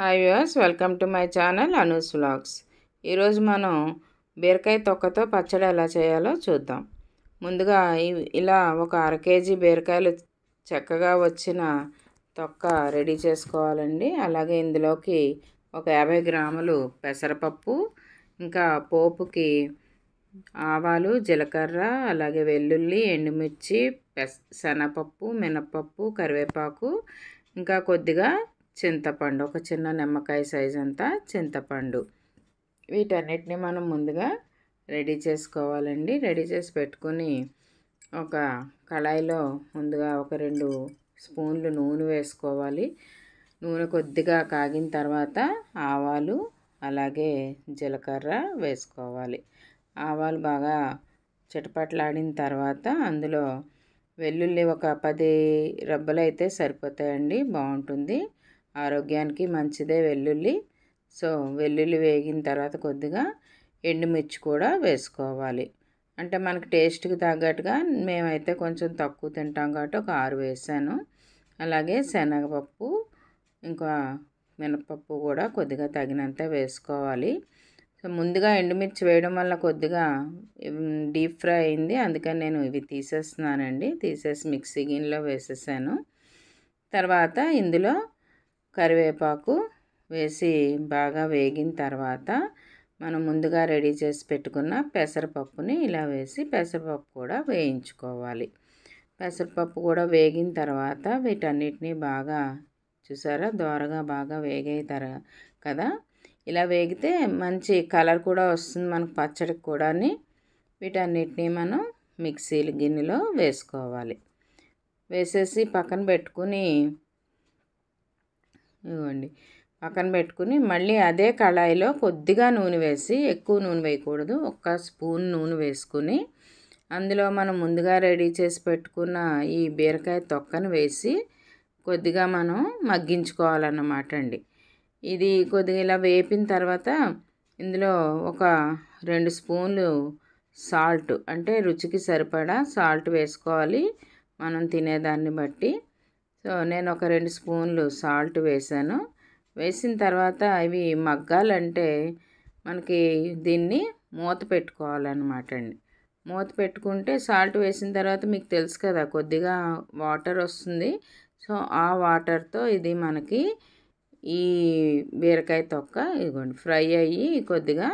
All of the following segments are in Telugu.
Hi viewers, welcome to my channel Anu's vlogs. ఈరోజు మనం బీరకాయ తొక్కతో పచ్చడి ఎలా చేయాలో చూద్దాం. ముందుగా ఇలా ఒక అర కేజీ బీరకాయలు చక్కగా వచ్చిన తొక్క రెడీ చేసుకోవాలండి. అలాగే ఇందులోకి ఒక 50 గ్రాములు పెసరపప్పు, ఇంకా పోపుకి ఆవాలు, జీలకర్ర, అలాగే వెల్లుల్లి, ఎండుమిర్చి, శనగపప్పు, మినపప్పు, కరివేపాకు, ఇంకా కొద్దిగా చింతపండు, ఒక చిన్న నిమ్మకాయ సైజ్ అంతా చింతపండు. వీటన్నిటిని మనం ముందుగా రెడీ చేసుకోవాలండి. రెడీ చేసి పెట్టుకుని ఒక కళాయిలో ముందుగా ఒక 2 స్పూన్లు నూనె వేసుకోవాలి. నూనె కొద్దిగా కాగిన తర్వాత ఆవాలు అలాగే జీలకర్ర వేసుకోవాలి. ఆవాలు బాగా చిటపట్లాడిన తర్వాత అందులో వెల్లుల్లి ఒక 10 రెబ్బలు అయితే సరిపోతాయండి, బాగుంటుంది, ఆరోగ్యానికి మంచిదే వెల్లుల్లి. సో వెల్లుల్లి వేగిన తర్వాత కొద్దిగా ఎండుమిర్చి కూడా వేసుకోవాలి. అంటే మనకి టేస్ట్కి తగ్గట్టుగా, మేమైతే కొంచెం తక్కువ తింటాం కాబట్టి ఒక 6 వేసాను. అలాగే శనగపప్పు, ఇంకా మినపప్పు కూడా కొద్దిగా తగినంత వేసుకోవాలి. సో ముందుగా ఎండుమిర్చి వేయడం వల్ల కొద్దిగా డీప్ ఫ్రై అయింది, అందుకని నేను ఇవి తీసేస్తున్నానండి. తీసేసి మిక్సీ గిన్నెలో వేసేసాను. తర్వాత ఇందులో కరివేపాకు వేసి బాగా వేగిన తర్వాత మనం ముందుగా రెడీ చేసి పెట్టుకున్న పెసరపప్పుని ఇలా వేసి పెసరపప్పు కూడా వేయించుకోవాలి. పెసరపప్పు కూడా వేగిన తర్వాత వీటన్నిటిని బాగా, చూసారా, దోరగా బాగా వేగాయి కదా. ఇలా వేగితే మంచి కలర్ కూడా వస్తుంది మనకు పచ్చడికి కూడాని. వీటన్నిటిని మనం మిక్సీ గిన్నెలో వేసుకోవాలి. వేసేసి పక్కన పెట్టుకుని, ఇవ్వండి, పక్కన పెట్టుకుని మళ్ళీ అదే కళాయిలో కొద్దిగా నూనె వేసి, ఎక్కువ నూనె వేయకూడదు, 1 స్పూన్ నూనె వేసుకుని అందులో మనం ముందుగా రెడీ చేసి పెట్టుకున్న ఈ బీరకాయ తొక్కను వేసి కొద్దిగా మనం మగ్గించుకోవాలన్నమాట అండి. ఇది కొద్దిగా ఇలా వేపిన తర్వాత ఇందులో ఒక 2 స్పూన్లు సాల్ట్, అంటే రుచికి సరిపడా సాల్ట్ వేసుకోవాలి మనం తినేదాన్ని బట్టి. సో నేను ఒక 2 స్పూన్లు సాల్ట్ వేసాను. వేసిన తర్వాత ఇవి మగ్గాలంటే మనకి దీన్ని మూత పెట్టుకోవాలన్నమాట అండి. మూత పెట్టుకుంటే సాల్ట్ వేసిన తర్వాత మీకు తెలుసు కదా, కొద్దిగా వాటర్ వస్తుంది. సో ఆ వాటర్తో ఇది మనకి ఈ బీరకాయ తొక్క ఇదిగోండి ఫ్రై అయ్యి కొద్దిగా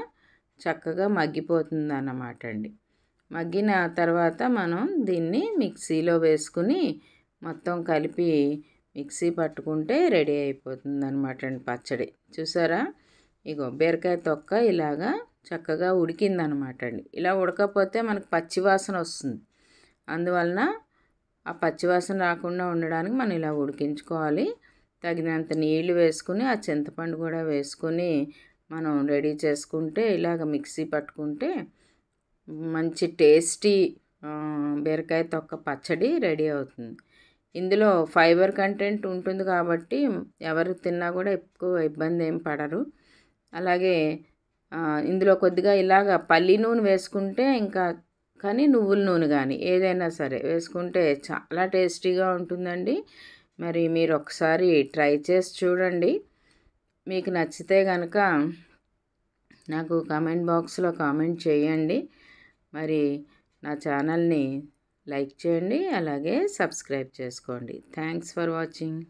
చక్కగా మగ్గిపోతుంది అన్నమాట అండి. మగ్గిన తర్వాత మనం దీన్ని మిక్సీలో వేసుకుని మొత్తం కలిపి మిక్సీ పట్టుకుంటే రెడీ అయిపోతుంది అనమాట అండి పచ్చడి. చూసారా, ఇగో బీరకాయ తొక్క ఇలాగా చక్కగా ఉడికిందనమాట అండి. ఇలా ఉడకపోతే మనకు పచ్చివాసన వస్తుంది. అందువలన ఆ పచ్చివాసన రాకుండా ఉండడానికి మనం ఇలా ఉడికించుకోవాలి. తగినంత నీళ్లు వేసుకుని ఆ చింతపండు కూడా వేసుకుని మనం రెడీ చేసుకుంటే, ఇలాగ మిక్సీ పట్టుకుంటే మంచి టేస్టీ బీరకాయ తొక్క పచ్చడి రెడీ అవుతుంది. ఇందులో ఫైబర్ కంటెంట్ ఉంటుంది కాబట్టి ఎవరు తిన్నా కూడా ఎక్కువ ఇబ్బంది ఏం పడరు. అలాగే ఇందులో కొద్దిగా ఇలాగ పల్లి నూనె వేసుకుంటే, ఇంకా కానీ నువ్వుల నూనె కానీ ఏదైనా సరే వేసుకుంటే చాలా టేస్టీగా ఉంటుందండి. మరి మీరు ఒకసారి ట్రై చేసి చూడండి. మీకు నచ్చితే కనుక నాకు కామెంట్ బాక్స్లో కామెంట్ చేయండి. మరి నా ఛానల్ని లైక్ చేయండి, అలాగే సబ్స్క్రైబ్ చేసుకోండి. Thanks for watching.